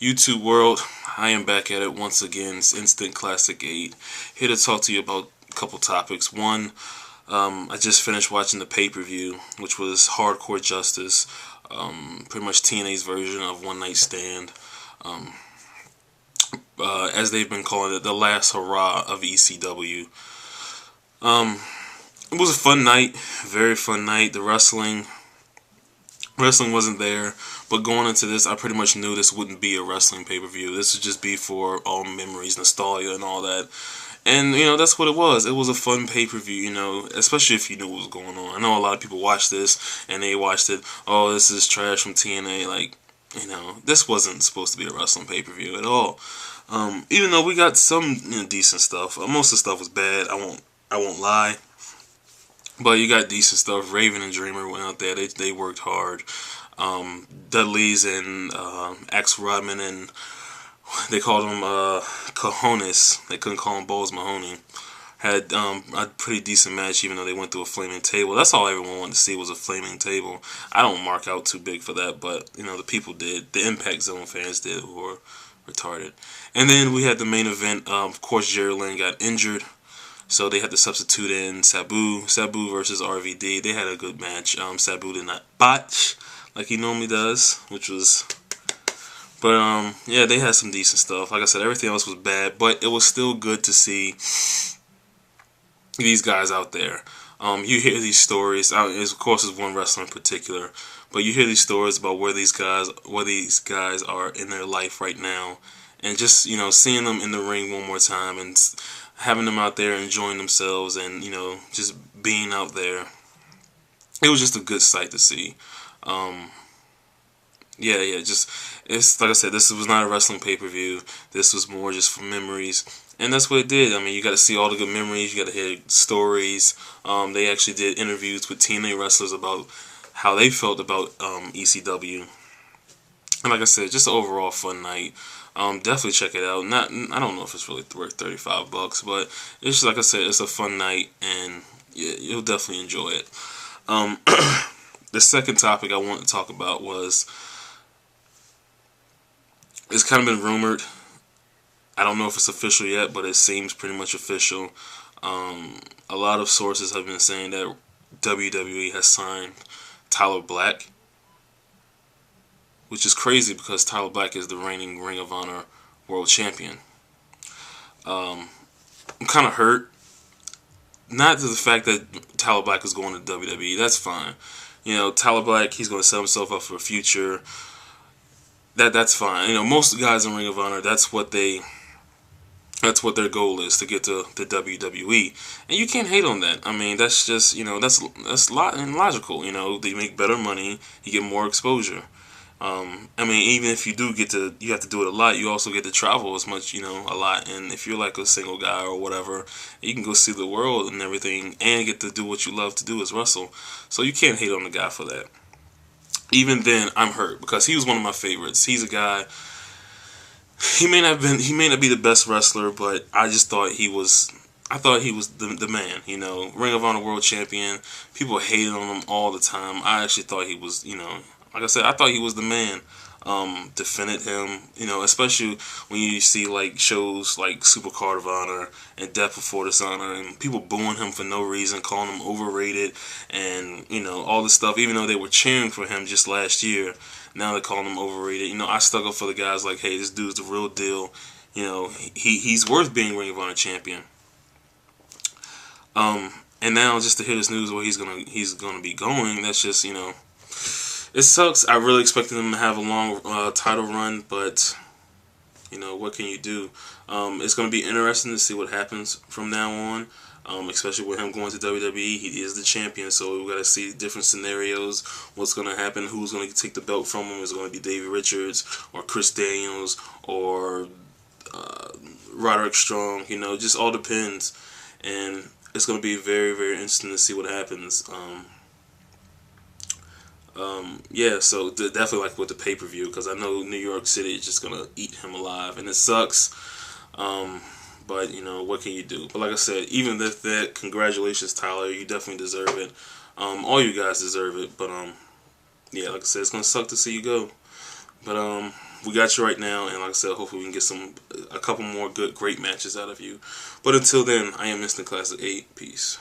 YouTube world, I am back at it once again. It's Instant Classic 8. Here to talk to you about a couple topics. One, I just finished watching the pay-per-view, which was Hardcore Justice. Pretty much TNA's version of One Night Stand. As they've been calling it, the last hurrah of ECW. It was a fun night. Very fun night. The wrestling wasn't there, but going into this, I pretty much knew this wouldn't be a wrestling pay-per-view. This would just be for all memories, nostalgia, and all that. And, that's what it was. It was a fun pay-per-view, especially if you knew what was going on. I know a lot of people watch this, and they watched it, oh, this is trash from TNA. Like, this wasn't supposed to be a wrestling pay-per-view at all. Even though we got some decent stuff. Most of the stuff was bad, I won't lie. But you got decent stuff. Raven and Dreamer went out there. They worked hard. Dudley's and Axe Rodman and they called him Cojones. They couldn't call him Balls Mahoney. Had a pretty decent match, even though they went through a flaming table. That's all everyone wanted to see was a flaming table. I don't mark out too big for that, but the people did. The Impact Zone fans did, who were retarded. And then we had the main event. Of course, Jerry Lynn got injured. So they had to substitute in Sabu versus RVD. They had a good match. Sabu did not botch like he normally does, which was... But, yeah, they had some decent stuff. Like I said, everything else was bad, but it was still good to see these guys out there. You hear these stories. Of course, there's one wrestler in particular, but you hear these stories about where these guys are in their life right now. And just, seeing them in the ring one more time and having them out there enjoying themselves and, just being out there. It was just a good sight to see. It's like I said, this was not a wrestling pay-per-view. This was more just for memories. And that's what it did. I mean, you got to see all the good memories. You got to hear stories. They actually did interviews with TNA wrestlers about how they felt about ECW. And like I said, just an overall fun night. Definitely check it out. I don't know if it's really worth $35, but it's just, like I said, it's a fun night, and yeah, you'll definitely enjoy it. The second topic I want to talk about was, it's kind of been rumored. I don't know if it's official yet, but it seems pretty much official. A lot of sources have been saying that WWE has signed Tyler Black, which is crazy because Tyler Black is the reigning Ring of Honor World Champion. I'm kind of hurt. Not to the fact that Tyler Black is going to WWE. That's fine. Tyler Black, he's going to set himself up for a future. That's fine. Most guys in Ring of Honor, that's what their goal is, to get to the WWE. And you can't hate on that. I mean, that's just, that's logical. They make better money, you get more exposure. I mean, even if you you have to do it a lot, you also get to travel as much, a lot. And if you're like a single guy or whatever, you can go see the world and everything and get to do what you love to do, is wrestle. So you can't hate on the guy for that. Even then, I'm hurt because he was one of my favorites. He's a guy, he may not be the best wrestler, but I just thought he was the man, Ring of Honor World Champion. People hated on him all the time. I actually thought he was, like I said, I thought he was the man. Defended him, especially when you see like shows like Supercard of Honor and Death Before Dishonor, and people booing him for no reason, calling him overrated, and all this stuff. Even though they were cheering for him just last year, now they're calling him overrated. I stuck up for the guys like, hey, this dude's the real deal. He's worth being Ring of Honor champion. And now just to hear this news where he's gonna be going, that's just it sucks. I really expected him to have a long title run, but what can you do? It's going to be interesting to see what happens from now on, especially with him going to WWE. He is the champion, so we've got to see different scenarios. What's going to happen? Who's going to take the belt from him? Is it going to be Davey Richards or Chris Daniels or Roderick Strong? Just all depends, and it's going to be very, very interesting to see what happens. Yeah, so definitely like with the pay-per-view, because I know New York City is just going to eat him alive, and it sucks, but, what can you do? But like I said, even with that, congratulations, Tyler, you definitely deserve it. All you guys deserve it, but, yeah, like I said, it's going to suck to see you go, but, we got you right now, and like I said, hopefully we can get a couple more great matches out of you. But until then, I am Mr. Classic 8. Peace.